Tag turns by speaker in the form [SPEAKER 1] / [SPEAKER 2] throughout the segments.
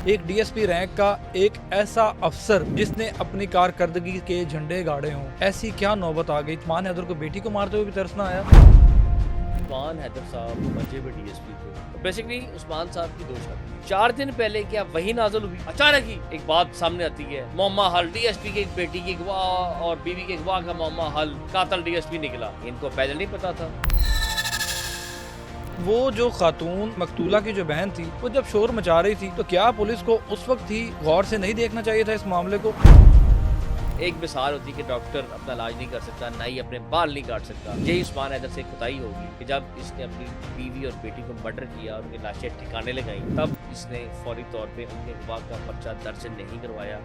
[SPEAKER 1] एक DSP rank का एक ऐसा अफसर जिसने अपनी कारकर्दगी के झंडे गाड़े हों, ऐसी क्या नौबत आ गई। उस्मान हैदर को बेटी को मारते हुए भी तरस ना आया।
[SPEAKER 2] उस्मान हैदर साहब मंजे में डीएसपी थे। बेसिकली उस्मान साहब की दो शादी 4 दिन पहले क्या वही नाज़िल हुई। अचानक ही एक बात सामने आती है, मोहम्मद हल डीएसपी की एक बेटी की गवाह और बीवी के गवाह का मोहम्मद हल कातल डीएसपी निकला। इनको पहले नहीं पता था।
[SPEAKER 1] वो जो खातून मकतूला की जो बहन थी, वो जब शोर मचा रही थी, तो क्या पुलिस को उस वक्त ही गौर से नहीं देखना चाहिए था इस मामले को।
[SPEAKER 2] एक मिसाल होती है कि डॉक्टर अपना इलाज नहीं कर सकता, ना ही अपने बाल नहीं काट सकता। यही उस्मान हैदर से खुदाई होगी कि जब इसने अपनी बीवी और बेटी को मर्डर किया और उनकी लाशें ठिकाने लगाई, तब इसने फौरी तौर पे उनके गवाह का पर्चा दर्ज नहीं करवाया।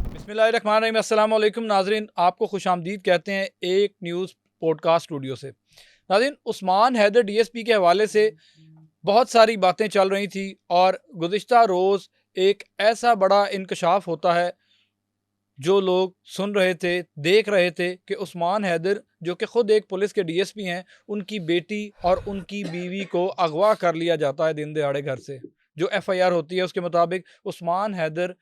[SPEAKER 1] बिस्मिल्लाहिर्रहमानिर्रहीम। अस्सलाम वालेकुम नाजरीन, आपको खुशामदीद कहते हैं एक न्यूज़ पॉडकास्ट स्टूडियो से। नाजरीन, उस्मान हैदर डीएसपी के हवाले से बहुत सारी बातें चल रही थी और गुज़िश्ता रोज़ एक ऐसा बड़ा इंकशाफ होता है जो लोग सुन रहे थे, देख रहे थे कि उस्मान हैदर जो कि ख़ुद एक पुलिस के डीएसपी हैं, उनकी बेटी और उनकी बीवी को अगवा कर लिया जाता है दिन दहाड़े घर से। जो एफआईआर होती है उसके मुताबिक उस्मान हैदर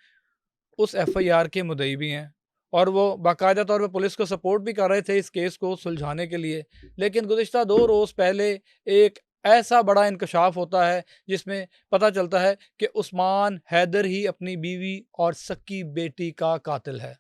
[SPEAKER 1] उस एफआईआर के मुद्दई भी हैं और वो बाकायदा तौर पे पुलिस को सपोर्ट भी कर रहे थे इस केस को सुलझाने के लिए। लेकिन गुज़िश्ता 2 रोज़ पहले एक ऐसा बड़ा इंकशाफ होता है जिसमें पता चलता है कि उस्मान हैदर ही अपनी बीवी और सक्की बेटी का कातिल है।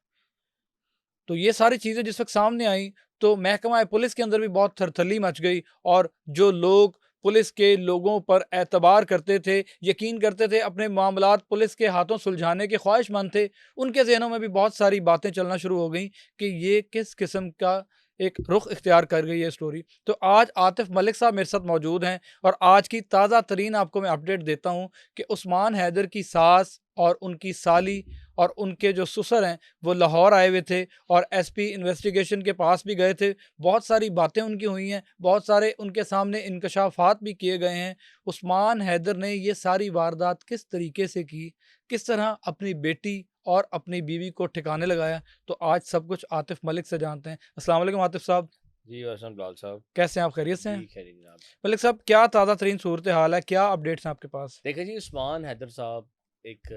[SPEAKER 1] तो ये सारी चीज़ें जिस वक़्त सामने आई, तो महकमा पुलिस के अंदर भी बहुत थरथली मच गई और जो लोग पुलिस के लोगों पर एतबार करते थे, यकीन करते थे, अपने मामलात पुलिस के हाथों सुलझाने के ख्वाहिशमंद थे, उनके ज़हनों में भी बहुत सारी बातें चलना शुरू हो गई कि ये किस किस्म का एक रुख इख्तियार कर गई है स्टोरी। तो आज आतिफ मलिक साहब मेरे साथ मौजूद हैं और आज की ताज़ा तरीन आपको मैं अपडेट देता हूँ कि उस्मान हैदर की सास और उनकी साली और उनके जो ससुर हैं, वो लाहौर आए हुए थे और एसपी इन्वेस्टिगेशन के पास भी गए थे। बहुत सारी बातें उनकी हुई हैं, बहुत सारे उनके सामने इंकशाफात भी किए गए हैं। उस्मान हैदर ने ये सारी वारदात किस तरीके से की, किस तरह अपनी बेटी और अपनी बीवी को ठिकाने लगाया, तो आज सब कुछ आतिफ मलिक से जानते हैं। अस्सलाम वालेकुम आतिफ साहब,
[SPEAKER 2] जी वसम लाल साहब।
[SPEAKER 1] कैसे हैं आप? खैरियत से हैं?
[SPEAKER 2] जी खैरियत जनाब।
[SPEAKER 1] मलिक साहब, क्या ताज़ा तरीन सूरत हाल है, क्या अपडेट्स हैं आपके पास?
[SPEAKER 2] देखिए जी, उस्मान हैदर साहब एक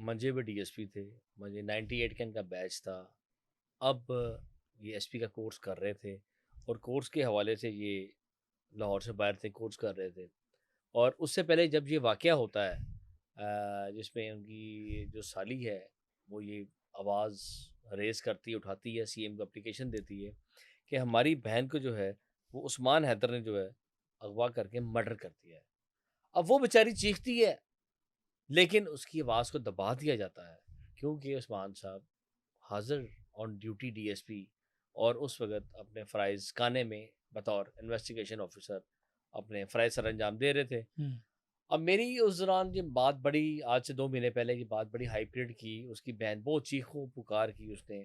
[SPEAKER 2] मंजे में डीएसपी थे। मुझे 98 का इनका बैच था। अब ये एसपी का कोर्स कर रहे थे और कोर्स के हवाले से ये लाहौर से बाहर थे, कोर्स कर रहे थे। और उससे पहले जब ये वाक़या होता है जिसमें उनकी जो साली है वो ये आवाज़ रेज़ करती है, उठाती है, सीएम को एप्लीकेशन देती है कि हमारी बहन को जो है वो उस्मान हैदर ने जो है अगवा करके मर्डर कर दिया है। अब वो बेचारी चीखती है, लेकिन उसकी आवाज़ को दबा दिया जाता है क्योंकि उस्मान साहब हाज़िर ऑन ड्यूटी डीएसपी और उस वक़्त अपने फ़राइज़ खाने में बतौर इन्वेस्टिगेशन ऑफ़िसर अपने फ़राइज़ सर अंजाम दे रहे थे। अब मेरी उस दौरान ये बात बड़ी, आज से 2 महीने पहले की बात, बड़ी हाई पीरियड की। उसकी बहन बहुत चीखों-पुकार की उसने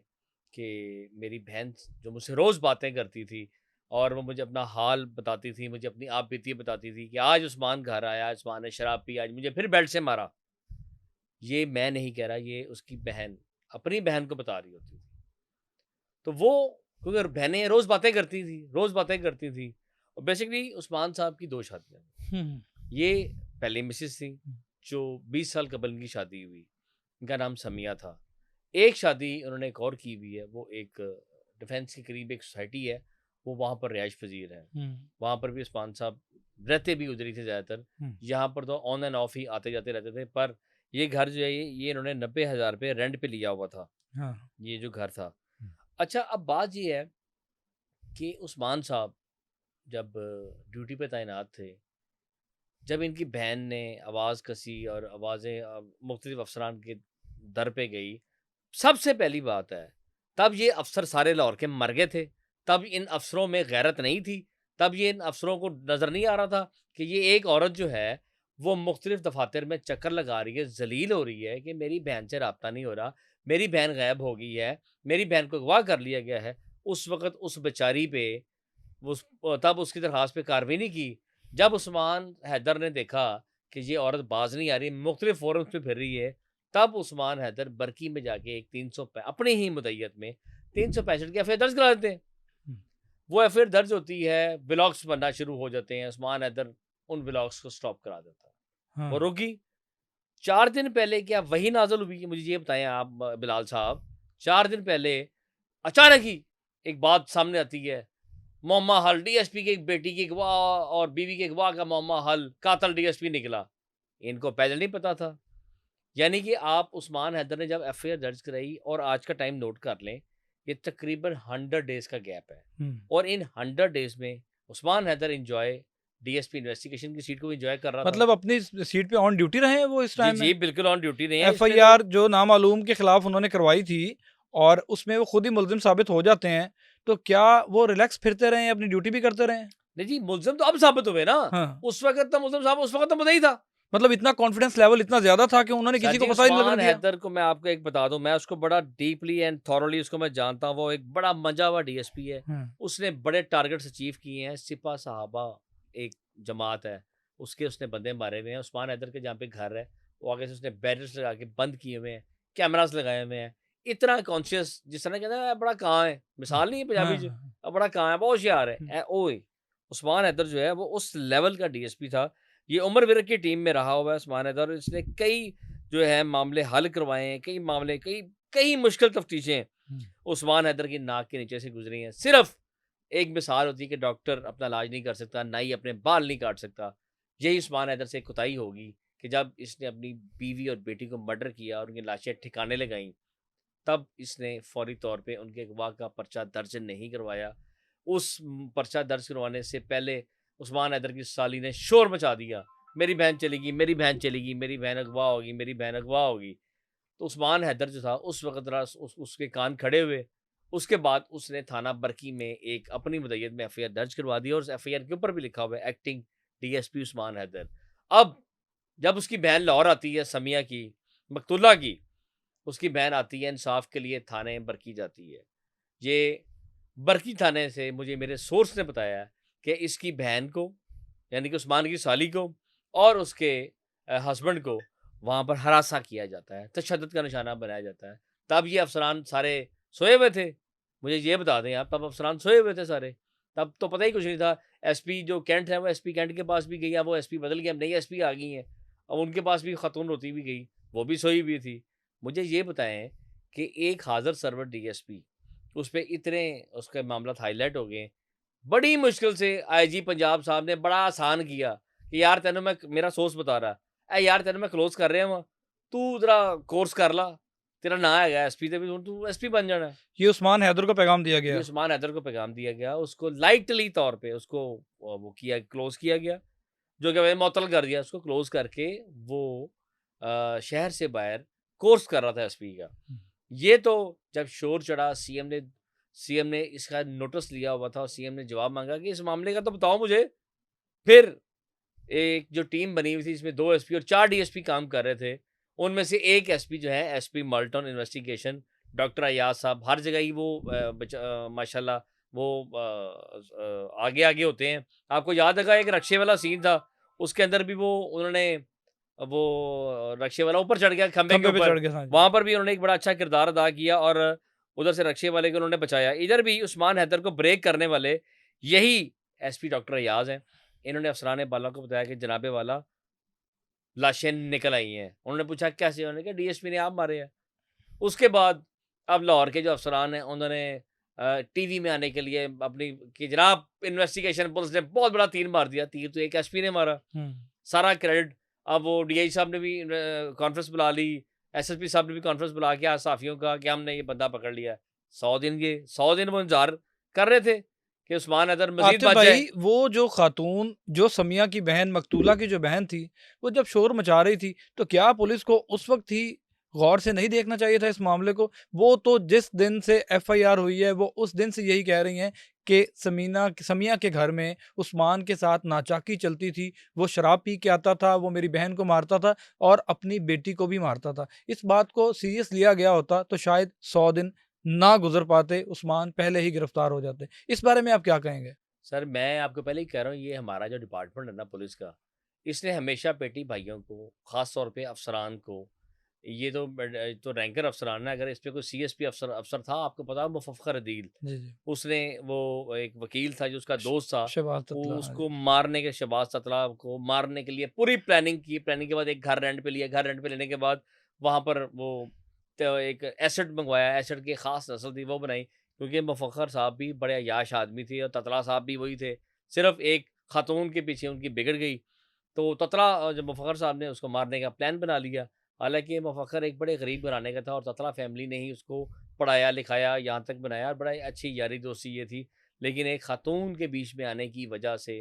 [SPEAKER 2] कि मेरी बहन जो मुझसे रोज़ बातें करती थी और वो मुझे अपना हाल बताती थी, मुझे अपनी आप बीती बताती थी कि आज उस्मान घर आया, उस्मान ने शराब पी, आज मुझे फिर बेल्ट से मारा। ये मैं नहीं कह रहा, ये उसकी बहन अपनी बहन को बता रही होती थी। तो वो, क्योंकि बहनें रोज़ बातें करती थी, रोज़ बातें करती थी। और बेसिकली उस्मान साहब की 2 शादियाँ थी।
[SPEAKER 1] हुँ,
[SPEAKER 2] ये पहली मिसेज़ थी, जो 20 साल कबल इनकी शादी हुई। इनका नाम समिया था। एक शादी उन्होंने एक और की हुई है, वो एक डिफेंस के करीब एक सोसाइटी है, वो वहाँ पर रिहाइश पज़ीर हैं।
[SPEAKER 1] हुँ,
[SPEAKER 2] वहाँ पर भी उस्मान साहब रहते भी उधर ही थे ज़्यादातर।
[SPEAKER 1] हुँ,
[SPEAKER 2] यहाँ पर तो ऑन एंड ऑफ ही आते-जाते रहते थे, पर ये घर जो है ये इन्होंने 90,000 रुपए रेंट पे लिया हुआ था,
[SPEAKER 1] हाँ,
[SPEAKER 2] ये जो घर था।
[SPEAKER 1] हुँ,
[SPEAKER 2] अच्छा, अब बात ये है कि उस्मान साहब जब ड्यूटी पे तैनात थे, जब इनकी बहन ने आवाज़ कसी और आवाज़ें मुख्तलिफ अफ़सरान के दर पे गई, सबसे पहली बात है, तब ये अफ़सर सारे लाहौर के मर गए थे। तब इन अफ़सरों में गैरत नहीं थी। तब ये इन अफ़सरों को नज़र नहीं आ रहा था कि ये एक औरत जो है, वो मुख्तलिफ दफ़ातर में चक्कर लगा रही है, ज़लील हो रही है कि मेरी बहन से राब्ता नहीं हो रहा, मेरी बहन गायब हो गई है, मेरी बहन को अगवा कर लिया गया है। उस वक़्त उस बेचारी पे उस तब उसकी दरख़्वास्त पे कार्रवाई नहीं की। जब उस्मान हैदर ने देखा कि ये औरत बाज़ नहीं आ रही, मुख्तलिफ फ़ोरम्स पे फिर रही है, तब उस्मान हैदर बरकी में जाके एक 300 पे अपनी ही मुद्दईयत में 365 की एफआईआर दर्ज करा देते हैं।
[SPEAKER 1] हुँ,
[SPEAKER 2] वो एफआईआर दर्ज होती है, व्लॉग्स बनना शुरू हो जाते हैं। उस्मान हैदर उन व्लॉग्स को स्टॉप करा देता है। वो
[SPEAKER 1] हाँ,
[SPEAKER 2] रुक गई। 4 दिन पहले क्या वही नाज़िल हुई है? मुझे ये बताएँ आप बिलाल साहब, 4 दिन पहले अचानक ही एक बात सामने आती है, मौमा हल डीएसपी की एक बेटी की अगवा और बीवी के अगवा का मौमा हल, कातिल डीएसपी निकला। इनको पहले नहीं पता था। यानी कि आप उस्मान हैदर ने जब एफआईआर दर्ज कराई और आज का टाइम नोट कर लें, ये तकरीबन 100 डेज़ का गैप है और इन 100 डेज़ में Usman Haider enjoy DSP investigation की सीट को भी एन्जॉय कर रहा था।
[SPEAKER 1] मतलब अपनी सीट पे ऑन ड्यूटी रहे हैं वो इस
[SPEAKER 2] जी,
[SPEAKER 1] टाइम
[SPEAKER 2] जी,
[SPEAKER 1] में?
[SPEAKER 2] बिल्कुल ऑन ड्यूटी रहे हैं। इसमें तो
[SPEAKER 1] एफआईआर जो नामालूम के खिलाफ उन्होंने करवाई थी और उसमें वो खुद ही मुलजिम साबित हो जाते हैं, तो क्या वो रिलैक्स फिरते रहे, अपनी ड्यूटी भी करते रहे?
[SPEAKER 2] नहीं जी, मुल्ज़िम तो अब साबित हुए ना।
[SPEAKER 1] हाँ,
[SPEAKER 2] उस वक़्त तो मुल्ज़िम साहब उस वक़्त तो पता ही था।
[SPEAKER 1] मतलब इतना कॉन्फिडेंस लेवल इतना ज़्यादा था कि उन्होंने
[SPEAKER 2] सर
[SPEAKER 1] किसी को
[SPEAKER 2] जी,
[SPEAKER 1] पता ही नहीं लगने
[SPEAKER 2] उस्मान
[SPEAKER 1] दिया?
[SPEAKER 2] हैदर को मैं आपको एक बता दूँ, मैं उसको बड़ा डीपली एंड थॉरोली उसको मैं जानता हूँ। वो एक बड़ा मंझा हुआ डीएसपी है।
[SPEAKER 1] हुँ,
[SPEAKER 2] उसने बड़े टारगेट्स अचीव किए हैं। सिपा साहबा एक जमात है, उसके उसने बंदे मारे हुए हैं। उस्मान हैदर के जहाँ पे घर है, वो आगे से उसने बैरियर्स लगा के बंद किए हुए हैं, कैमरास लगाए हुए हैं। इतना कॉन्शियस जिस तरह कहते हैं बड़ा कां है,
[SPEAKER 1] हुँ,
[SPEAKER 2] मिसाल नहीं है पंजाबी च,
[SPEAKER 1] हाँ,
[SPEAKER 2] बड़ा कां है, बहुत होशियार है।
[SPEAKER 1] हुँ,
[SPEAKER 2] ओए उस्मान हैदर जो है वो उस लेवल का डीएसपी था। ये उमर विरक की टीम में रहा हुआ है उस्मान हैदर, इसने कई जो है मामले हल करवाए हैं, कई मामले कई कई मुश्किल तफ्तीशें
[SPEAKER 1] हुँ,
[SPEAKER 2] उस्मान हैदर की नाक के नीचे से गुजरी हैं। सिर्फ एक मिसाल होती है कि डॉक्टर अपना इलाज नहीं कर सकता, नाई अपने बाल नहीं काट सकता। यही उस्मान हैदर से कोताही होगी कि जब इसने अपनी बीवी और बेटी को मर्डर किया और उनकी लाशें ठिकाने लगाईं, तब इसने फौरी तौर पे उनके अगवा का पर्चा दर्ज नहीं करवाया। उस पर्चा दर्ज करवाने से पहले उस्मान हैदर की साली ने शोर मचा दिया, मेरी बहन चलेगी, मेरी बहन चलेगी, मेरी बहन अगवा होगी, मेरी बहन अगवा होगी। तो उस्मान हैदर जो था उस वक़्त ज़रा उसके कान खड़े हुए। उसके बाद उसने थाना बरकी में एक अपनी मुद्दत में एफआईआर दर्ज करवा दी और उस एफआईआर के ऊपर भी लिखा हुआ है एक्टिंग डीएसपी उस्मान हैदर। अब जब उसकी बहन लाहौर आती है समिया की, मकतूला की, उसकी बहन आती है इंसाफ के लिए थाने बरकी जाती है। ये बरकी थाने से मुझे मेरे सोर्स ने बताया कि इसकी बहन को यानी कि उस्मान की साली को और उसके हस्बैंड को वहाँ पर हरासा किया जाता है, तशद्दुद का निशाना बनाया जाता है। तब ये अफ़सरान सारे सोए हुए थे। मुझे ये बता दें आप, तब अफ़सरान सोए हुए थे सारे। तब तो पता ही कुछ नहीं था। एसपी जो कैंट है वो एसपी कैंट के पास भी गई, अब वो एसपी बदल गया, अब नई एसपी आ गई हैं। अब उनके पास भी खातून होती भी गई, वो भी सोई हुई थी। मुझे ये बताएँ कि एक हाज़िर सर्वर डीएसपी उस पे इतने उसके मामलात हाईलाइट हो गए। बड़ी मुश्किल से आईजी पंजाब साहब ने बड़ा आसान किया कि यार तेनों मैं मेरा सोर्स बता रहा, "ए यार तेनों मैं क्लोज़ कर रहा वां, तू ज़रा कोर्स कर ला, तेरा नां हैगा एसपी ते भी हुण तू एसपी बन जाना है।"
[SPEAKER 1] ये उस्मान हैदर को पैगाम दिया
[SPEAKER 2] ये
[SPEAKER 1] गया।
[SPEAKER 2] उस्मान हैदर को पैगाम दिया गया, उसको लाइटली तौर पे उसको वो किया क्लोज़ किया गया, जो कि मैंने मुअत्तल कर दिया उसको क्लोज़ करके वो शहर से बाहर कोर्स कर रहा था एसपी का।
[SPEAKER 1] हुँ,
[SPEAKER 2] ये तो जब शोर चढ़ा सीएम ने इसका नोटिस लिया हुआ था और सीएम ने जवाब माँगा कि इस मामले का तो बताओ मुझे। फिर एक जो टीम बनी हुई थी इसमें 2 एसपी और 4 डीएसपी काम कर रहे थे। उनमें से एक एसपी जो है SP Multan investigation doctor Ayyaz साहब हर जगह ही वो माशाल्लाह वो आगे-आगे होते हैं। आपको याद होगा एक रक्शे वाला सीन था, उसके अंदर भी वो उन्होंने वो रक्शे वाला ऊपर चढ़ गया खंबे के
[SPEAKER 1] खंबे पे
[SPEAKER 2] ऊपर,
[SPEAKER 1] चढ़ के, हाँ जी।
[SPEAKER 2] वहाँ पर भी उन्होंने एक बड़ा अच्छा किरदार अदा किया और उधर से रक्शे वाले को उन्होंने बचाया। इधर भी उस्मान हैदर को ब्रेक करने वाले यही एसपी डॉक्टर अय्याज हैं। इन्होंने अफ़सरान बाला को बताया कि जनाबे वाला लाशें निकल आई हैं। उन्होंने पूछा कैसे? उन्होंने कहा डीएसपी ने आप मारे हैं। उसके बाद अब लाहौर के जो अफ़सरान हैं उन्होंने टीवी में आने के लिए अपनी कि जनाब इन्वेस्टिगेशन पुलिस ने बहुत बड़ा तीर मार दिया। तीर तो एक एसपी ने मारा।
[SPEAKER 1] हुँ,
[SPEAKER 2] सारा क्रेडिट अब वो डीआई साहब ने भी कॉन्फ्रेंस बुला ली, एसएसपी साहब ने भी कॉन्फ्रेंस बुला के आज सहाफ़ियों का कि हमने ये बंदा पकड़ लिया है। 100 दिन वो इंतज़ार कर रहे थे कि उस्मान हैदर मज़ीद
[SPEAKER 1] आतिफ़
[SPEAKER 2] बच जाए।
[SPEAKER 1] भाई, वो जो खातून जो समिया की बहन मकतूला की जो बहन थी, वो जब शोर मचा रही थी, तो क्या पुलिस को उस वक़्त ही गौर से नहीं देखना चाहिए था इस मामले को? वो तो जिस दिन से एफआईआर हुई है, वो उस दिन से यही कह रही हैं कि समिया के घर में उस्मान के साथ नाचाकी चलती थी। वो शराब पी के आता था, वो मेरी बहन को मारता था और अपनी बेटी को भी मारता था। इस बात को सीरियस लिया गया होता, तो शायद 100 दिन ना गुज़र पाते, उस्मान पहले ही गिरफ्तार हो जाते। इस बारे में आप क्या कहेंगे?
[SPEAKER 2] सर मैं आपको पहले ही कह रहा हूँ ये हमारा जो डिपार्टमेंट है ना पुलिस का, इसने हमेशा पेटी भाइयों को, ख़ास तौर पे अफ़सरान को ये तो रैंकर अफसरान है। अगर इस पे कोई सीएसपी अफसर अफसर था, आपको पता है मुफक्खर अदील,
[SPEAKER 1] जी, जी।
[SPEAKER 2] उसने वो एक वकील था जो उसका दोस्त था,
[SPEAKER 1] शहबाज
[SPEAKER 2] वो
[SPEAKER 1] ततला, हाँ जी।
[SPEAKER 2] उसको मारने के शहबाज ततला को मारने के लिए पूरी प्लानिंग की। प्लानिंग के बाद एक घर रेंट पे लिया, घर रेंट पे लेने के बाद वहाँ पर वो एक एसेट मंगवाया, एसेट की ख़ास नस्ल थी वो बनाई, क्योंकि मुफक्खर साहब भी बड़े अय्याश आदमी थे और ततला साहब भी वही थे। सिर्फ एक खातून के पीछे उनकी बिगड़ गई, तो ततला जब मुफक्खर साहब ने उसको मारने का प्लान बना लिया। हालाँकि मुफक्खर एक बड़े गरीब घराने का था और ततला फैमिली ने ही उसको पढ़ाया लिखाया, यहाँ तक बनाया, और बड़ा अच्छी यारी दोस्ती ये थी। लेकिन एक खातून के बीच में आने की वजह से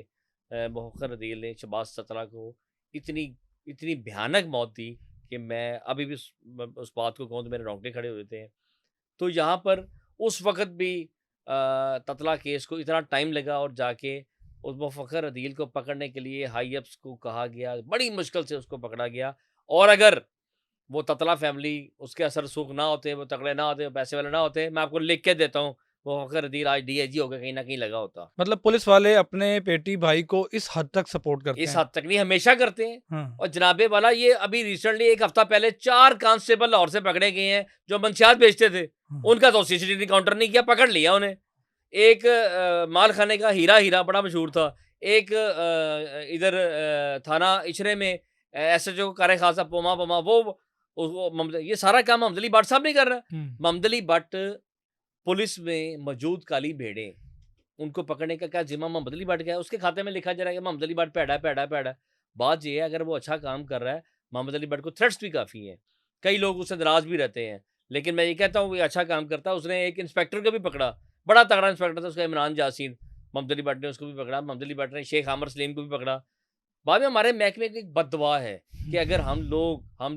[SPEAKER 2] मुफक्खर अदील ने शहबाज ततला को इतनी इतनी भयानक मौत दी कि मैं अभी भी उस बात को कहूँ तो मेरे रोंगटे खड़े हो जाते हैं। तो यहाँ पर उस वक़्त भी ततला केस को इतना टाइम लगा और जाके उस मुफक्खर अदील को पकड़ने के लिए हाई अप्स को कहा गया, बड़ी मुश्किल से उसको पकड़ा गया। और अगर वो ततला फैमिली उसके असर सूख ना होते, वो तगड़े ना होते, वो पैसे वाले ना होते, मैं आपको लिख के देता हूँ, वो मुफक्खर अदील आज डीआईजी होके कहीं न कहीं लगा होता।
[SPEAKER 1] मतलब पुलिस वाले अपने पेटी भाई को इस हद तक सपोर्ट करते
[SPEAKER 2] इस
[SPEAKER 1] हैं।
[SPEAKER 2] हद तक नहीं, हमेशा करते हैं।
[SPEAKER 1] हाँ,
[SPEAKER 2] और जनाबे वाला ये अभी रिसेंटली 1 हफ्ता पहले 4 कांस्टेबल लाहौर से पकड़े गए हैं, जो मंशियात बेचते थे।
[SPEAKER 1] हाँ।
[SPEAKER 2] उनका तो सीसीटीवी काउंटर नहीं किया, पकड़ लिया उन्हें। एक माल खाने का हीरा हीरा बड़ा मशहूर था। एक इधर थाना इचरे में एसएचओ कार्य खासा पोमा पोमा वो ये सारा काम मोहम्मद अली भट्ट साहब नहीं कर रहा।
[SPEAKER 1] हुँ।
[SPEAKER 2] मोहम्मद अली भट्ट पुलिस में मौजूद काली भेड़ें, उनको पकड़ने का क्या ज़िम्मा मोहम्मद अली भट्ट का है? उसके खाते में लिखा जा रहा है कि मोहम्मद अली भट्ट पैड़ा है, पैड़ा है, पैड़ा है। बात ये है, अगर वो अच्छा काम कर रहा है, मोहम्मद अली भट्ट को थ्रेट्स भी काफ़ी हैं। कई लोग उससे नाराज़ भी रहते हैं। लेकिन मैं ये कहता हूँ, वो अच्छा काम करता है। उसने एक इंस्पेक्टर को भी पकड़ा, बड़ा तगड़ा इंस्पेक्टर था उसका, इमरान यासीन। मोहम्मद अली भट्ट ने उसको भी पकड़ा। मोहम्मद अली भट्ट ने शेख आमिर सलीम को भी पकड़ा। बाद में हमारे महकमे की एक बददुआ है कि अगर हम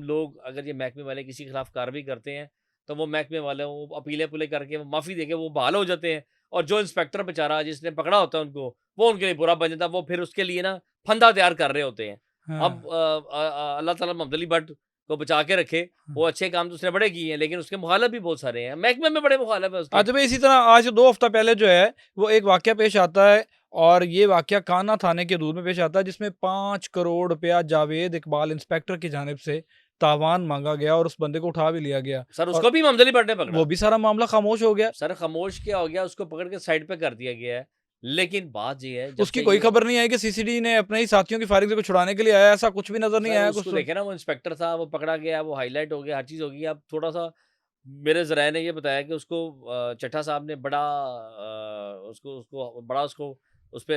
[SPEAKER 2] लोग अगर ये महकमे वाले किसी के खिलाफ कार्रवाई करते हैं, तो वो महकमे वाले वो अपीलें करके वो माफ़ी देके वो बहाल हो जाते हैं। और जो इंस्पेक्टर बेचारा जिसने पकड़ा होता है उनको, वो उनके लिए बुरा बन जाता है। वो फिर उसके लिए ना फंदा तैयार कर रहे होते हैं। अब
[SPEAKER 1] हाँ,
[SPEAKER 2] अल्लाह ताला मोहम्मद अली भट्ट को बचा के रखे।
[SPEAKER 1] हाँ।
[SPEAKER 2] वो अच्छे काम तो उसने बड़े किए हैं, लेकिन उसके मुखालिफ भी बहुत सारे हैं। महकमे में बड़े मुखालिफ है उसके।
[SPEAKER 1] अच्छा भाई, इसी तरह आज 2 हफ्ता पहले जो है, वो एक वाक़या पेश आता है और ये वाक़या कान्हा थाने के हदूद में पेश आता है, जिसमें 5 करोड़ रुपया जावेद इकबाल इंस्पेक्टर की जानिब से तावान माँगा गया और उस बंदे को उठा भी लिया गया
[SPEAKER 2] सर
[SPEAKER 1] और
[SPEAKER 2] उसको भी मोहम्मद अली भट्ट ने पकड़ा।
[SPEAKER 1] वो भी सारा मामला खामोश हो गया।
[SPEAKER 2] सर खामोश क्या हो गया, उसको पकड़ के साइड पे कर दिया गया है। लेकिन बात ये है, जब
[SPEAKER 1] उसकी
[SPEAKER 2] से
[SPEAKER 1] कोई
[SPEAKER 2] ये
[SPEAKER 1] खबर नहीं आई कि सीसीडी ने अपने ही साथियों की फायरिंग से को छुड़ाने के लिए आया, ऐसा कुछ भी नज़र नहीं
[SPEAKER 2] सर
[SPEAKER 1] आया कुछ
[SPEAKER 2] उसको
[SPEAKER 1] तो।
[SPEAKER 2] देखे ना, वो इंस्पेक्टर था, वो पकड़ा गया, वो हाईलाइट हो गया, हर चीज़ हो गई। अब थोड़ा-सा मेरे ज़राए ने ये बताया कि उसको चड्ढा साहब ने बड़ा उसको उसको बड़ा उसको उसपे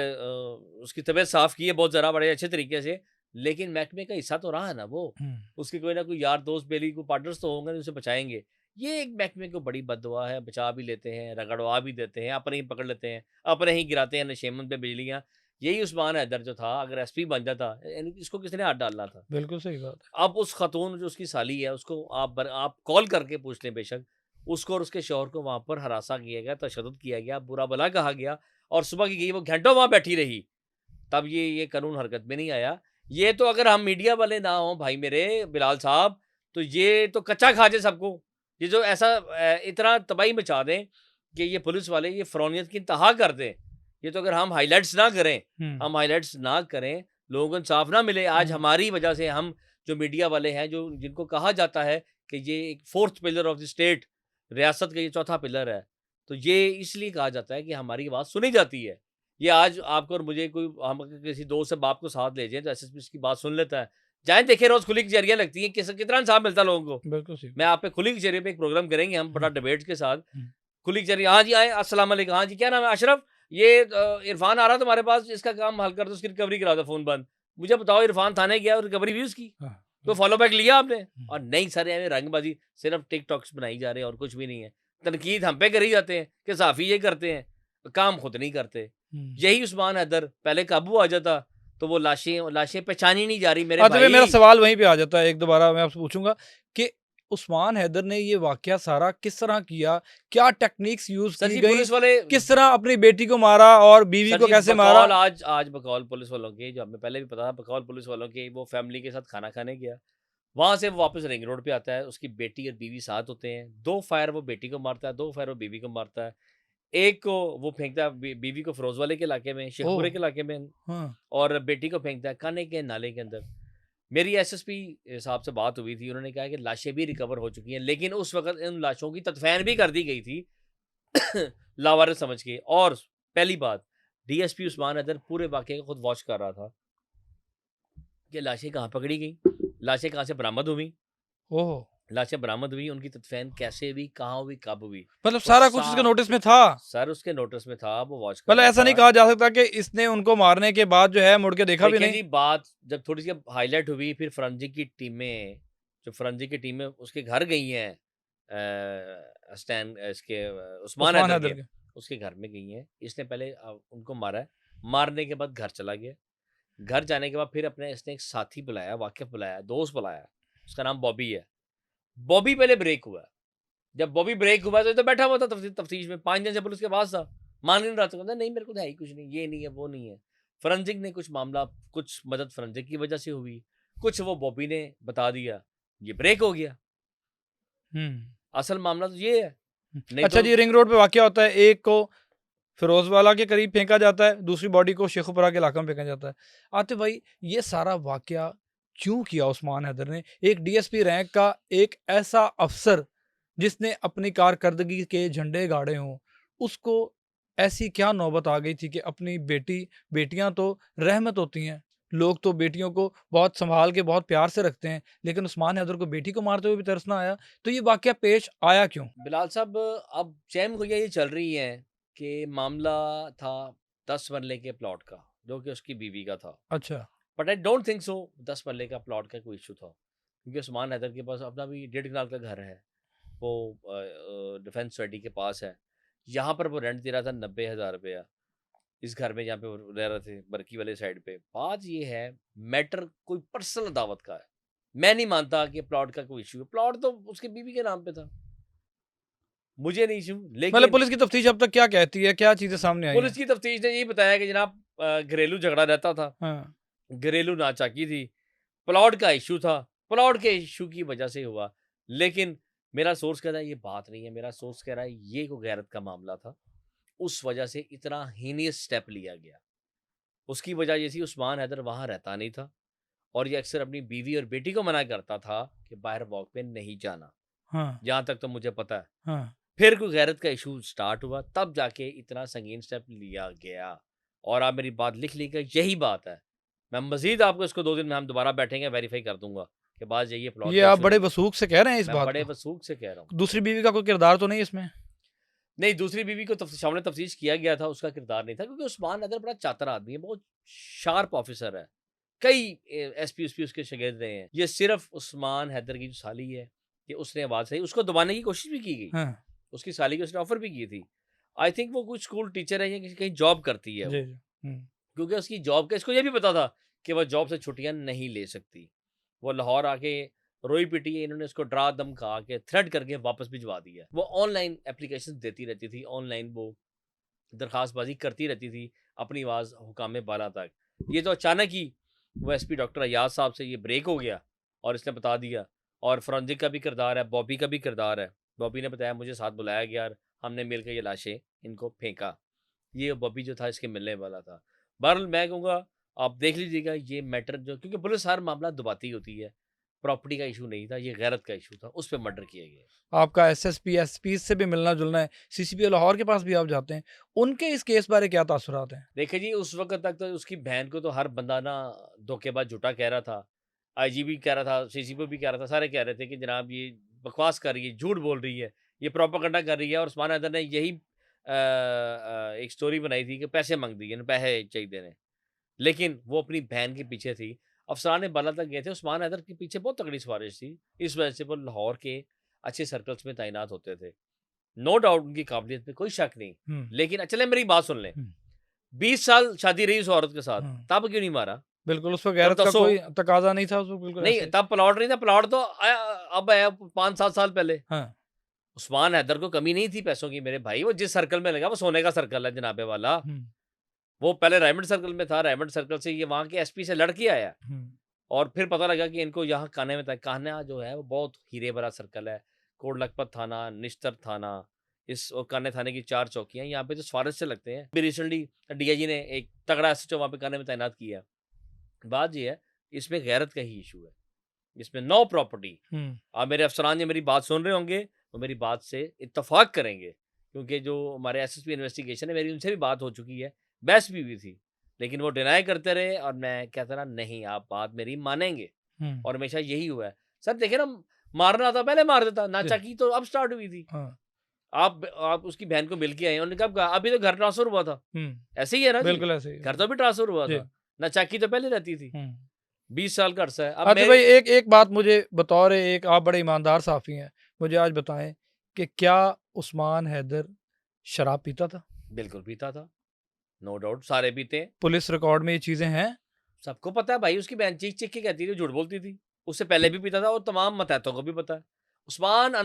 [SPEAKER 2] उसकी तबीयत साफ़ की है बहुत ज़रा बड़े अच्छे तरीके से। लेकिन महकमे का हिस्सा तो रहा है ना वो।
[SPEAKER 1] हुँ।
[SPEAKER 2] उसके कोई ना कोई यार दोस्त बेली को पार्टनर्स तो होंगे जो उसे बचाएँगे। ये एक महकमे को बड़ी बददुआ है, बचा भी लेते हैं, रगड़वा भी देते हैं, अपने ही पकड़ लेते हैं, अपने ही गिराते हैं नशेमंद पे बिजलियाँ। यही उस्मान हैदर जो था, अगर एसपी बन जाता, यानी इसको किसने हाथ डालना था?
[SPEAKER 1] बिल्कुल सही बात है।
[SPEAKER 2] अब उस खातून जो उसकी साली है, उसको आप कॉल करके पूछ लें बेशक, उसको और उसके शौहर को वहाँ पर हरासा किया गया, तशद्दुद किया गया, बुरा-भला कहा गया और सुबह की गई वो घंटों वहाँ बैठी रही। तब ये कानून हरकत में नहीं आया। ये तो अगर हम मीडिया वाले ना हों भाई मेरे बिलाल साहब, तो ये तो कच्चा खा जाए सबको। ये जो ऐसा इतना तबाही मचा दें कि ये पुलिस वाले ये फ़रौनियत की इंतहा कर दें। ये तो अगर हम हाइलाइट्स ना करें,
[SPEAKER 1] हुँ।
[SPEAKER 2] हम हाइलाइट्स ना करें, लोगों को इंसाफ ना मिले, आज
[SPEAKER 1] हुँ।
[SPEAKER 2] हमारी वजह से हम जो मीडिया वाले हैं, जो जिनको कहा जाता है कि ये एक fourth pillar of the state, रियासत का ये चौथा पिलर है, तो ये इसलिए कहा जाता है कि हमारी आवाज़ सुनी जाती है। ये आज आपको और मुझे कोई हम अगर किसी दोस्त से बाप को साथ ले जाएँ, तो एसएसपी उसकी बात सुन लेता है। जाएँ देखें रोज़ खुली कचहरियाँ लगती हैं, कितना इंसाफ मिलता है लोगों को।
[SPEAKER 1] बिल्कुल सही
[SPEAKER 2] मैं
[SPEAKER 1] बात।
[SPEAKER 2] आप पे खुली कचहरी पे एक प्रोग्राम करेंगे हम बड़ा
[SPEAKER 1] हुँ।
[SPEAKER 2] डिबेट के साथ।
[SPEAKER 1] हुँ।
[SPEAKER 2] खुली कचहरी, हाँ जी आए, अस्सलाम वालेकुम, हाँ जी क्या नाम है? अशरफ, ये इरफान आ रहा तुम्हारे पास, इसका काम हल कर दो, उसकी रिकवरी करा दो, फ़ोन बंद। मुझे बताओ इरफान थाने गया और रिकवरी हुई उसकी?
[SPEAKER 1] हाँ,
[SPEAKER 2] तो
[SPEAKER 1] हाँ।
[SPEAKER 2] फॉलो बैक लिया आपने?
[SPEAKER 1] हुँ।
[SPEAKER 2] और नहीं सर, ये रंगबाज़ी सिर्फ़ टिकटॉक्स बनाई जा रहे हैं और कुछ भी नहीं है। तनकीद हम पे करी जाते हैं कि सहाफ़ी ये करते हैं, काम खुद नहीं करते।
[SPEAKER 1] हुँ।
[SPEAKER 2] यही उस्मान हैदर पहले काबू आ जाता, तो वो लाशें लाशें पहचानी नहीं जा रही मेरे
[SPEAKER 1] अच्छा भाई, मेरा
[SPEAKER 2] भाई।
[SPEAKER 1] सवाल वहीं पे आ जाता है, एक दोबारा मैं आपसे पूछूँगा कि उस्मान हैदर ने ये वाक़या सारा किस तरह किया? क्या टेक्निक्स यूज़
[SPEAKER 2] सर
[SPEAKER 1] की
[SPEAKER 2] जी
[SPEAKER 1] गई?
[SPEAKER 2] पुलिस वाले
[SPEAKER 1] किस तरह अपनी बेटी को मारा और बीवी
[SPEAKER 2] सर
[SPEAKER 1] को
[SPEAKER 2] जी
[SPEAKER 1] कैसे मारा?
[SPEAKER 2] आज बकौल पुलिस वालों के, जो हमें पहले भी पता था, बकौल पुलिस वालों के वो फैमिली के साथ खाना खाने गया। वहाँ से वो वापस रिंग रोड पे आता है, उसकी बेटी और बीवी साथ होते हैं। 2 फायर वो बेटी को मारता है, 2 फायर वो बीवी को मारता है। एक को वो फेंकता है बीवी को फिरोज़ वाले के इलाके में,
[SPEAKER 1] ओह!
[SPEAKER 2] शेखपुरे के इलाके में,
[SPEAKER 1] हाँ।
[SPEAKER 2] और बेटी को फेंकता है कान्हे के नाले के अंदर। मेरी एसएसपी साहब से बात हुई थी, उन्होंने कहा कि लाशें भी रिकवर हो चुकी हैं, लेकिन उस वक़्त इन लाशों की तदफीन भी कर दी गई थी लावारिस समझ के। और पहली बात, डीएसपी उस्मान हैदर पूरे वाक़ये को खुद वॉच कर रहा था कि लाशें कहाँ पकड़ी गईं, लाशें कहाँ से बरामद हुईं,
[SPEAKER 1] ओह!
[SPEAKER 2] लाशें बरामद हुई, उनकी तदफीन कैसे हुई, कहाँ हुई, कब हुई,
[SPEAKER 1] मतलब
[SPEAKER 2] वो
[SPEAKER 1] सारा कुछ उसके नोटिस में था।
[SPEAKER 2] सर उसके नोटिस में था, वो वॉच कर
[SPEAKER 1] मतलब
[SPEAKER 2] रहा
[SPEAKER 1] ऐसा नहीं
[SPEAKER 2] था।
[SPEAKER 1] कहा जा सकता कि इसने उनको मारने के बाद जो है मुड़ के देखा भी
[SPEAKER 2] देखिए
[SPEAKER 1] नहीं।
[SPEAKER 2] जी, बात जब थोड़ी सी हाईलाइट हुई, फिर फोरेंसिक की टीमें, जो फोरेंसिक की टीमें उसके घर गई हैं, इसके उस्मान
[SPEAKER 1] उस्मान
[SPEAKER 2] हैदर
[SPEAKER 1] हैदर
[SPEAKER 2] के,
[SPEAKER 1] के।
[SPEAKER 2] उसके घर में गई हैं। इसने पहले उनको मारा है, मारने के बाद घर चला गया। घर जाने के बाद फिर अपने इसने एक साथी बुलाया, वाकिफ बुलाया, दोस्त बुलाया, उसका नाम बॉबी है। बॉबी पहले ब्रेक हुआ। जब बॉबी ब्रेक हुआ तो ये तो बैठा हुआ था तफ्तीश में, 5 दिन से पुलिस के पास था, मान नहीं रहा था, कहता नहीं मेरे को तो है ही कुछ नहीं, ये नहीं है, वो नहीं है। फोरेंसिक ने कुछ मामला, कुछ मदद फोरेंसिक की वजह से हुई, कुछ वो बॉबी ने बता दिया, ये ब्रेक हो गया।
[SPEAKER 1] हुँ।
[SPEAKER 2] असल मामला तो ये है, नहीं
[SPEAKER 1] अच्छा
[SPEAKER 2] तो
[SPEAKER 1] जी, रिंग रोड पे वाक़या होता है, एक को फिरोज़वाला के करीब फेंका जाता है, दूसरी बॉडी को शेखुपुरा के इलाके में फेंका जाता है। आतिफ़ भाई, ये सारा वाक़या क्यों किया उस्मान हैदर ने? एक डीएसपी रैंक का एक ऐसा अफ़सर जिसने अपनी कारकर्दगी के झंडे गाड़े हों, उसको ऐसी क्या नौबत आ गई थी कि अपनी बेटियाँ तो रहमत होती हैं, लोग तो बेटियों को बहुत सँभाल के बहुत प्यार से रखते हैं, लेकिन उस्मान हैदर को बेटी को मारते हुए भी तरस ना आया, तो ये वाक़या पेश आया क्यों?
[SPEAKER 2] बिलाल साहब, अब चैम गोइयाँ ये चल रही हैं कि मामला था 10 मरले के प्लॉट का, जो कि उसकी बीवी का था।
[SPEAKER 1] अच्छा।
[SPEAKER 2] But I don't think so 10 मरले का प्लॉट का कोई इशू था, क्योंकि उस्मान हैदर के पास अपना भी 1.5 कनाल का घर है, वो डिफेंस सोसाइटी के पास है। यहाँ पर वो रेंट दे रहा था 90,000 रुपया, इस घर में जहाँ पे वो रह रहे थे बरकी वाले साइड पे। बात ये है, मैटर कोई पर्सनल दावत का है। मैं नहीं मानता कि प्लॉट का कोई इशू है, प्लॉट तो उसकी बीवी के नाम पे था, मुझे नहीं इशू।
[SPEAKER 1] मतलब
[SPEAKER 2] लेकिन
[SPEAKER 1] पुलिस की तफ्तीश अब तक क्या कहती है? क्या चीज़ें सामने आई
[SPEAKER 2] पुलिस
[SPEAKER 1] हैं?
[SPEAKER 2] की तफ्तीश ने यही बताया कि जनाब घरेलू झगड़ा रहता था,
[SPEAKER 1] हाँ।
[SPEAKER 2] घरेलू नाचाकी थी, प्लॉट का इशू था, प्लॉट के इशू की वजह से हुआ। लेकिन मेरा सोर्स कह रहा है ये बात नहीं है, मेरा सोर्स कह रहा है ये कोई गैरत का मामला था, उस वजह से इतना हीनियस स्टेप लिया गया। उसकी वजह ये थी, उस्मान हैदर वहाँ रहता नहीं था और ये अक्सर अपनी बीवी और बेटी को मना करता था कि बाहर वॉक पे नहीं जाना,
[SPEAKER 1] हाँ,
[SPEAKER 2] जहाँ तक तो मुझे पता है।
[SPEAKER 1] हाँ।
[SPEAKER 2] फिर कोई गैरत का इशू स्टार्ट हुआ, तब जाके इतना संगीन स्टेप लिया गया। और आप मेरी बात लिख लीजिएगा, यही बात है। मैं मज़ीद आपको इसको 2 दिन में हम दोबारा बैठेंगे, वेरीफ़ाई कर दूँगा कि बात यही है, प्लॉट
[SPEAKER 1] ये
[SPEAKER 2] का
[SPEAKER 1] आप
[SPEAKER 2] इशू
[SPEAKER 1] बड़े
[SPEAKER 2] नहीं है।
[SPEAKER 1] वसूख से कह रहे हैं इस
[SPEAKER 2] मैं
[SPEAKER 1] बात
[SPEAKER 2] बड़े
[SPEAKER 1] को।
[SPEAKER 2] वसूख से कह रहा हूँ।
[SPEAKER 1] दूसरी बीवी का कोई किरदार तो नहीं इसमें?
[SPEAKER 2] नहीं, दूसरी बीवी को सामने तफ्तीश किया गया था, उसका किरदार नहीं था, क्योंकि उस्मान हैदर बड़ा चातर आदमी है, बहुत शार्प ऑफ़िसर है। कई एसपी-उसपी उसके शागिर्द रहे हैं। ये सिर्फ़ उस्मान हैदर की जो साली है, कि उसने आवाज़ सही, उसको दबाने की कोशिश भी की गई।
[SPEAKER 1] हाँ।
[SPEAKER 2] उसकी साली को उसने ऑफ़र भी की थी। आई थिंक वो कुछ स्कूल टीचर है या किसी कहीं जॉब करती है
[SPEAKER 1] जी,
[SPEAKER 2] वो।
[SPEAKER 1] जी। हुँ।
[SPEAKER 2] क्योंकि उसकी जॉब का इसको ये भी पता था कि वह जॉब से छुट्टियाँ नहीं ले सकती। वो लाहौर आके रोई-पिटी है, इन्होंने उसको डरा-धमका के, थ्रेट करके वापस भिजवा दिया। वो ऑनलाइन एप्लीकेशंस देती रहती थी, ऑनलाइन वो दरख़्वास्तबाज़ी करती रहती थी, अपनी आवाज़ हुकाम बाला तक। ये तो अचानक ही वो एसपी डॉक्टर अय्याज़ साहब से ये ब्रेक हो गया और इसने बता दिया। और फोरेंसिक का भी किरदार है, बॉबी का भी किरदार है। बॉबी ने बताया मुझे साथ बुलाया गया और हमने मिलकर ये लाशें इनको फेंका। ये बॉबी जो था इसके मिलने वाला था। बहरहाल मैं कहूँगा आप देख लीजिएगा ये मैटर, जो क्योंकि पुलिस हर मामला दबाती होती है। प्रॉपर्टी का इश्यू नहीं था, ये गैरत का इश्यू था, उस पे मर्डर किया गया।
[SPEAKER 1] आपका एसएसपी, एसपी से भी मिलना-जुलना है, सीसीपी लाहौर के पास भी आप जाते हैं। उनके इस केस बारे क्या तासुरात हैं?
[SPEAKER 2] देखिए जी, उस वक़्त तक तो उसकी बहन को तो हर बंदा ना धोखेबाज झूठा कह रहा था। आईजी भी कह रहा था, सीसीपी भी कह रहा था, सारे कह रहे थे कि जनाब ये बकवास कर रही है, झूठ बोल रही है, ये प्रोपेगेंडा कर रही है। और उस्मान हैदर ने यही एक स्टोरी बनाई थी कि पैसे माँग दिए, पैसे चाहिए ने। लेकिन वो अपनी बहन के पीछे थी। अफसरान बाला तक गए थे, उस्मान हैदर के पीछे बहुत तगड़ी साजिश थी। इस वजह से वो लाहौर के अच्छे सर्कल्स में तैनात होते थे। नो डाउट उनकी काबिलियत में कोई शक नहीं।
[SPEAKER 1] हुँ,
[SPEAKER 2] लेकिन चलें मेरी बात सुन लें।
[SPEAKER 1] हुँ,
[SPEAKER 2] 20 साल शादी रही उस औरत के साथ,
[SPEAKER 1] हुँ।
[SPEAKER 2] तब क्यों नहीं मारा?
[SPEAKER 1] बिल्कुल, उस पे
[SPEAKER 2] तब
[SPEAKER 1] गैरत का
[SPEAKER 2] दसो।
[SPEAKER 1] कोई तकाज़ा नहीं था, उसको बिल्कुल
[SPEAKER 2] नहीं,
[SPEAKER 1] ऐसे ही।
[SPEAKER 2] तब प्लॉट नहीं था, प्लॉट तो आया, अब आया 5-7 साल पहले।
[SPEAKER 1] हाँ।
[SPEAKER 2] उस्मान हैदर को कमी नहीं थी पैसों की मेरे भाई, वो जिस सर्कल में लगा वो सोने का सर्कल है जनाबे वाला।
[SPEAKER 1] हुँ,
[SPEAKER 2] वो पहले रायमंड सर्कल में था, रायमंड सर्कल से ये वहाँ के एसपी से लड़ के आया।
[SPEAKER 1] हुँ।
[SPEAKER 2] और फिर पता लगा कि इनको यहाँ कान्हे में था। कान्हा जो है वो बहुत हीरे भरा सर्कल है। कोट लखपत थाना, निश्तर थाना, इस और कान्हे थाने की 4 चौकियाँ यहाँ पे जो सिफारिश से लगते हैं। अभी रिसेंटली डीआईजी ने एक तगड़ा एसएचओ वहाँ पे कान्हे में तैनात किया है। बात ये है इसमें गैरत का ही इशू है, इसमें नो प्रॉपर्टी। आप मेरे अफसरान जो मेरी बात सुन रहे होंगे वो मेरी बात से इत्तफाक करेंगे, क्योंकि जो हमारे एसएसपी इन्वेस्टिगेशन है मेरी उनसे भी बात हो चुकी है, बहस भी हुई थी, लेकिन वो डिनाई करते रहे और मैं कहता रहा नहीं आप बात मेरी मानेंगे, और हमेशा यही हुआ है। सर देखिए ना, मारना था पहले मार देता, नाचाकी तो अब स्टार्ट हुई थी। आप उसकी बहन को मिल के आए, उन्होंने कब कहा अभी तो घर ट्रांसफर हुआ था, ऐसे ही है ना जी,
[SPEAKER 1] बिल्कुल ऐसे ही
[SPEAKER 2] घर तो अभी ट्रांसफर हुआ था, नाचाकी तो पहले रहती थी, 20 साल का अरसा है। अब
[SPEAKER 1] अच्छा भाई, एक बात मुझे बतौर एक, आप बड़े ईमानदार साफ़ी हैं, मुझे आज बताएं कि क्या उस्मान हैदर शराब पीता था?
[SPEAKER 2] बिल्कुल पीता था, नो डाउट, सारे पीते हैं।
[SPEAKER 1] पुलिस रिकॉर्ड में ये चीज़ें हैं?
[SPEAKER 2] सबको पता है भाई, उसकी बहन चीख चीख के कहती थी, झूठ बोलती थी, उससे पहले भी पीता था और तमाम मतहतों को भी पता है। उस्मान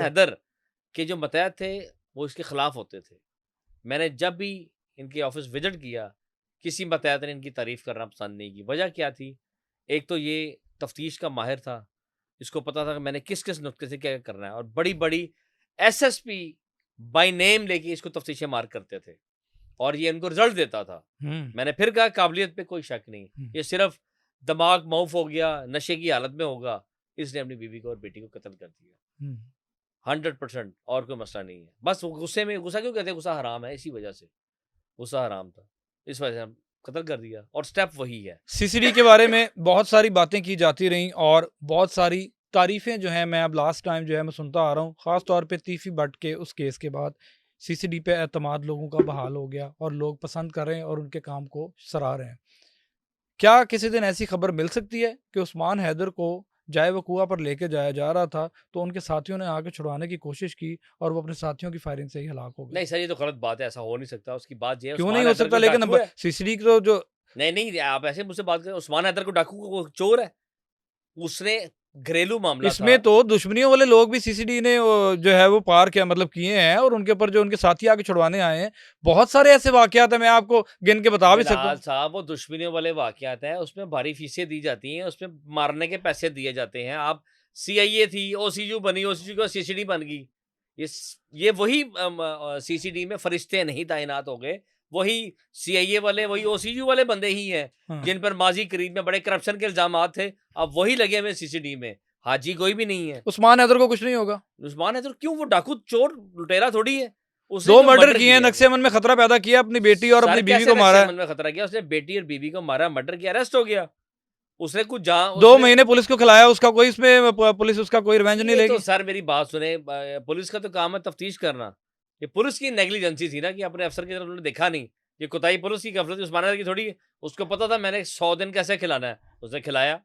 [SPEAKER 2] हैदर के जो मतहत थे वो इसके खिलाफ होते थे। मैंने जब भी इनके ऑफिस विजिट किया, किसी मतहत ने इनकी तारीफ करना पसंद नहीं की। वजह क्या थी? एक तो ये तफ्तीश का माहिर था, इसको पता था कि मैंने किस किस नुक्ते से क्या करना है, और बड़ी बड़ी एसएसपी बाय नेम लेके इसको तफ्तीशें मार करते थे और ये इनको रिजल्ट देता था। मैंने फिर कहा काबिलियत पे कोई शक नहीं, ये सिर्फ दिमाग मौफ हो गया, नशे की हालत में होगा, इसने अपनी बीवी को और बेटी को कत्ल कर दिया। 100%, और कोई मसला नहीं है। बस गुस्से में, गुस्सा क्यों कहते हैं, गुस्सा हराम है, इसी वजह से गुस्सा हराम था, इस वजह से हम कत्ल कर दिया, और स्टेप वही है।
[SPEAKER 1] सीसीडी के बारे में बहुत सारी बातें की जाती रहीं और बहुत सारी तारीफ़ें जो हैं मैं अब लास्ट टाइम जो है मैं सुनता आ रहा हूँ, ख़ास तौर पे तीफी भट्ट के उस केस के बाद सीसीडी पे एतमाद लोगों का बहाल हो गया और लोग पसंद कर रहे हैं और उनके काम को सराह रहे हैं। क्या किसी दिन ऐसी खबर मिल सकती है कि उस्मान हैदर को जाए वकुआ पर लेके जाया जा रहा था तो उनके साथियों ने आके छुड़वाने की कोशिश की और वो अपने साथियों की फायरिंग से ही हलाक हो गए?
[SPEAKER 2] नहीं सर, ये तो गलत बात है, ऐसा हो नहीं सकता। उसकी बात ये है,
[SPEAKER 1] क्यों
[SPEAKER 2] उस्मान
[SPEAKER 1] नहीं हो
[SPEAKER 2] हैदर
[SPEAKER 1] सकता?
[SPEAKER 2] को
[SPEAKER 1] लेकिन
[SPEAKER 2] डाकू है।
[SPEAKER 1] सीसीडी तो जो
[SPEAKER 2] नहीं, आप ऐसे मुझसे बात करें, उस्मान हैदर को डाकू को चोर है, उसने घरेलू मामला था।
[SPEAKER 1] इसमें तो दुश्मनियों वाले लोग भी सीसीडी ने जो है वो पार किया, मतलब किए हैं, और उनके ऊपर जो उनके साथी आके छुड़वाने आए हैं, बहुत सारे ऐसे वाकयात है, मैं आपको गिन के बता भी सकता
[SPEAKER 2] बिलाल
[SPEAKER 1] हूँ।
[SPEAKER 2] साहब, वो दुश्मनियों वाले वाकयात हैं, उसमें भारी फीसें दी जाती हैं, उसमें मारने के पैसे दिए जाते हैं। आप सीआईए थी, ओसीयू बनी, ओसीयू का सीसीडी बन गई, ये वही सीसीडी में फरिश्ते नहीं तैनात हो गए, वही सीआईए वाले, वही ओसीयू वाले बंदे ही हैं
[SPEAKER 1] हाँ।
[SPEAKER 2] जिन पर माजी करीब में बड़े करप्शन के इल्जाम थे, अब वही लगे हुए सीसीडी में। हाजी कोई भी नहीं है।
[SPEAKER 1] उस्मान हैदर को कुछ नहीं होगा?
[SPEAKER 2] उस्मान हैदर क्यों? वो डाकू चोर लुटेरा थोड़ी है। उसने
[SPEAKER 1] 2
[SPEAKER 2] जो
[SPEAKER 1] मर्डर किए हैं,
[SPEAKER 2] है,
[SPEAKER 1] नक्शे-मन में खतरा पैदा किया, अपनी बेटी और अपनी बीवी को मारा है।
[SPEAKER 2] मन में खतरा किया, उसने बेटी और बीवी को मारा, मर्डर किया, अरेस्ट हो गया। उसने कुछ
[SPEAKER 1] 2 महीने पुलिस को खिलाया, उसका कोई इसमें पुलिस उसका कोई रिवेंज नहीं
[SPEAKER 2] ये
[SPEAKER 1] लेगी?
[SPEAKER 2] तो सर मेरी बात सुने, पुलिस का तो काम है तफ्तीश करना। ये पुलिस की नेग्लिजेंसी थी ना कि अपने अफसर की तरफ उन्होंने देखा नहीं। ये कोताही पुलिस की, गफलत उस्मान हैदर की थोड़ी है। उसको पता था मैंने 100 दिन कैसे खिलाना है, उसने खिलाया,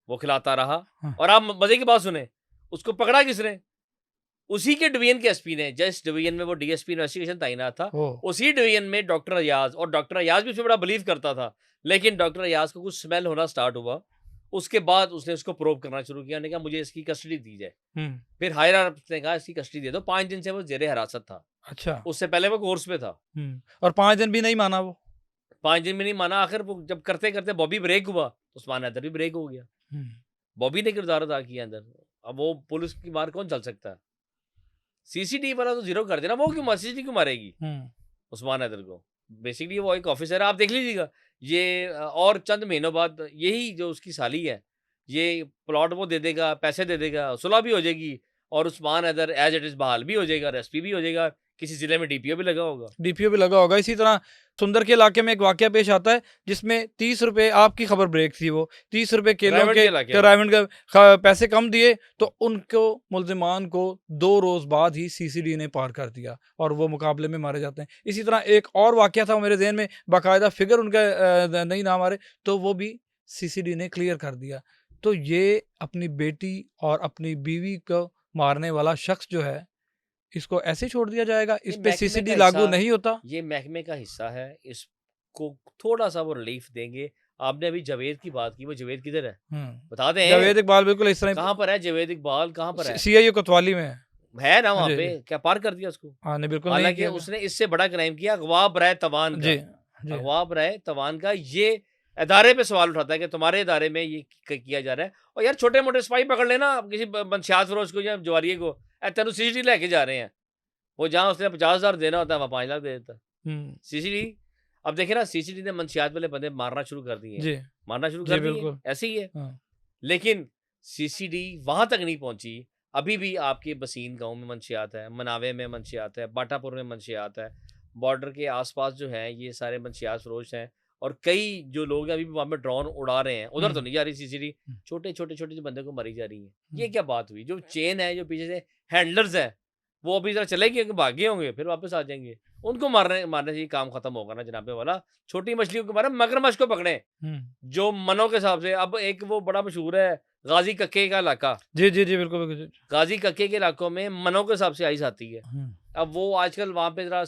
[SPEAKER 2] वो खिलाता रहा।
[SPEAKER 1] हाँ।
[SPEAKER 2] और आप मजे की बात सुने, उसको पकड़ा किसने? उसी के डिवीजन के एसपी ने, जिस डिवीजन में वो डीएसपी इन्वेस्टिगेशन तैनात था, उसी डिवीजन में डॉक्टर अयाज, और डॉक्टर अयाज भी उसमें बड़ा बिलीव करता था, लेकिन डॉक्टर अयाज को कुछ स्मेल होना स्टार्ट हुआ। उसके बाद उसने उसको प्रोब करना शुरू किया, ने कहा मुझे इसकी कस्टडी दी जाए। फिर हायर अप ने कहा इसकी कस्टडी दे दो। 5 दिन से वो जेरे हिरासत था।
[SPEAKER 1] अच्छा।
[SPEAKER 2] उससे पहले वो कोर्स पे था।
[SPEAKER 1] और 5 दिन भी नहीं माना वो?
[SPEAKER 2] 5 दिन में नहीं माना। आखिर वो जब करते करते बॉबी ब्रेक हुआ तो उस्मान हैदर भी ब्रेक हो गया। बॉबी ने किरदार अदा किया अंदर। अब वो पुलिस की मार कौन चल सकता है? सीसीटीवी वाला तो जीरो कर देना, वो क्यों सीसीटीवी क्यों मारेगी उस्मान हैदर को? बेसिकली वो एक ऑफिसर है, आप देख लीजिएगा। ये और चंद महीनों बाद यही जो उसकी साली है, ये प्लॉट वो दे देगा, पैसे दे देगा, सुलह भी हो जाएगी, और Usman Haider as it is बहाल भी हो जाएगा, एसपी भी हो जाएगा, किसी जिले में डीपीओ भी लगा होगा।
[SPEAKER 1] डीपीओ भी लगा होगा। इसी तरह सुंदर के इलाके में एक वाकया पेश आता है जिसमें 30 रुपए, आपकी खबर ब्रेक थी, वो 30 रुपए केलों के रायवंड के पैसे कम दिए तो उनको, मुल्जिमान को 2 रोज बाद ही सीसीडी ने पार कर दिया और वो मुकाबले में मारे जाते हैं। इसी तरह एक और वाकया था, वो मेरे जहन में बाकायदा फिगर उनका नहीं नाम आ रहे, तो वो भी सीसीडी ने क्लियर कर दिया। तो ये अपनी बेटी और अपनी बीवी को मारने वाला शख्स जो है, इसको ऐसे छोड़ दिया जाएगा? इस पे सीसीडी लागू नहीं होता?
[SPEAKER 2] ये महकमे का हिस्सा है, इसको थोड़ा सा वो रिलीफ देंगे। आपने अभी जावेद की बात की, वो जावेद किधर है बता दें?
[SPEAKER 1] जावेद इकबाल बिल्कुल इस तरह।
[SPEAKER 2] कहाँ पर है जावेद इकबाल? कहाँ पर है?
[SPEAKER 1] सीआईए कोतवाली में
[SPEAKER 2] है ना वहाँ पे? क्या पार कर दिया उसको?
[SPEAKER 1] हाँ नहीं, बिल्कुल नहीं।
[SPEAKER 2] हालांकि उसने इससे बड़ा क्राइम किया, अगवा बराए तवान का। अगवा बराए तवान का ये अदारे पे सवाल उठाता है कि तुम्हारे इदारे में ये किया जा रहा है। और यार छोटे मोटे सिपाही पकड़ लेना, किसी मंशियात फरोश को या जवारिये को, तेन सीसीडी लेके जा रहे हैं, वो जहाँ उसने 50,000 देना होता है वहाँ 5 लाख दे देता सीसीडी। अब देखे ना, सीसीडी ने मंशियात वाले बंदे मारना शुरू कर दिए। मारना शुरू
[SPEAKER 1] जी
[SPEAKER 2] कर दिए,
[SPEAKER 1] बिल्कुल।
[SPEAKER 2] ऐसे ही है।
[SPEAKER 1] हाँ।
[SPEAKER 2] लेकिन सीसीडी वहां तक नहीं पहुंची। अभी भी आपके बसीन गांव में मंशियात है, मनावे में मंशियात है, बाटापुर में मंशियात है, बॉर्डर के आसपास जो है ये सारे मंशियात फरोश हैं। और कई जो लोग हैं अभी भी वहां पे ड्रोन उड़ा रहे हैं, उधर तो
[SPEAKER 1] हम्म,
[SPEAKER 2] नहीं जा रही सीसीडी।
[SPEAKER 1] हम्म,
[SPEAKER 2] छोटे छोटे छोटे जो बंदे को मरी जा रही है, ये
[SPEAKER 1] हम्म,
[SPEAKER 2] क्या बात हुई? जो चेन है, जो पीछे से हैंडलर्स है, वो अभी जरा चले गए, भागे होंगे, फिर वापस आ जाएंगे। उनको मारने मारने से ही काम खत्म होगा ना जनाबे वाला। छोटी मछलियों को मारे, मगरमच्छ को पकड़े
[SPEAKER 1] हम्म।
[SPEAKER 2] जो मनों के हिसाब से। अब एक वो बड़ा मशहूर है गाजी कक्के का इलाका,
[SPEAKER 1] जी जी जी बिल्कुल बिल्कुल।
[SPEAKER 2] गाजी कक्के के इलाकों में मनों के हिसाब से आइस आती है।
[SPEAKER 1] हम्म,
[SPEAKER 2] अब वो आजकल वहां पे जरा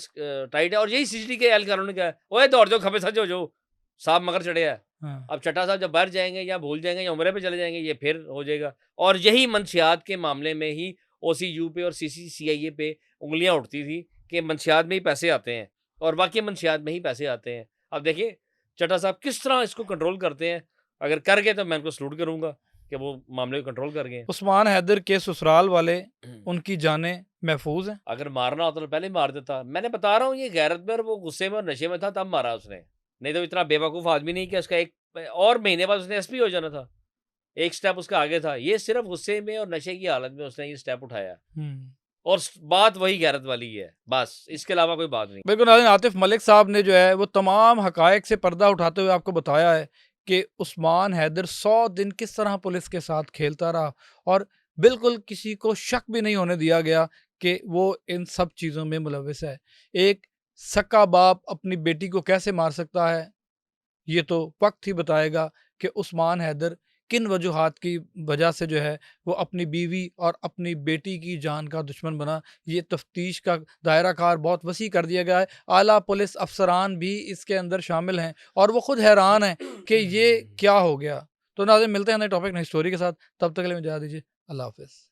[SPEAKER 2] टाइट है, और यही सीसीडी के एहलकारों ने क्या है, ओए दौड़ जाओ, खबे सज हो जाओ, साहब मगर चढ़े है।
[SPEAKER 1] हाँ।
[SPEAKER 2] अब चट्टा साहब जब बाहर जाएंगे या भूल जाएंगे या उम्रे पे चले जाएंगे, ये फिर हो जाएगा। और यही मंशियात के मामले में ही ओसीयू पे और सीसीसीआईए पे उंगलियां उठती थी कि मंशियात में ही पैसे आते हैं, और बाकी मंशियात में ही पैसे आते हैं। अब देखिए चट्टा साहब किस तरह इसको कंट्रोल करते हैं। अगर कर गए तो मैं उनको सलूट करूंगा कि वो मामले को कंट्रोल कर गए।
[SPEAKER 1] उस्मान हैदर के ससुराल वाले, उनकी जानें महफूज हैं।
[SPEAKER 2] अगर मारना होता तो पहले ही मार देता। मैंने बता रहा हूँ, ये गैरत में और वो गुस्से में और नशे में था तब मारा उसने। नहीं तो इतना बेवकूफ़ आदमी नहीं कि उसका एक और महीने बाद उसने एसपी हो जाना था। एक स्टेप उसका आगे था। ये सिर्फ गुस्से में और नशे की हालत में उसने ये स्टेप उठाया।
[SPEAKER 1] हम्म।
[SPEAKER 2] और बात वही गैरत वाली है, बस इसके अलावा कोई बात नहीं।
[SPEAKER 1] बिल्कुल नाज़रीन, आतिफ मलिक साहब ने जो है वो तमाम हकायक से पर्दा उठाते हुए आपको बताया है कि उस्मान हैदर 100 दिन किस तरह पुलिस के साथ खेलता रहा, और बिल्कुल किसी को शक भी नहीं होने दिया गया कि वो इन सब चीज़ों में मुलविस है। एक सक्का बाप अपनी बेटी को कैसे मार सकता है, ये तो वक्त ही बताएगा कि उस्मान हैदर किन वजूहात की वजह से जो है वो अपनी बीवी और अपनी बेटी की जान का दुश्मन बना। ये तफ्तीश का दायरा कार बहुत वसी कर दिया गया है। आला पुलिस अफसरान भी इसके अंदर शामिल हैं और वो खुद हैरान हैं कि ये क्या हो गया। तो नाज़रीन, मिलते हैं नए टॉपिक नई स्टोरी के साथ। तब तक के लिए मुझे इजाज़त दीजिए। अल्लाह हाफ़िज़।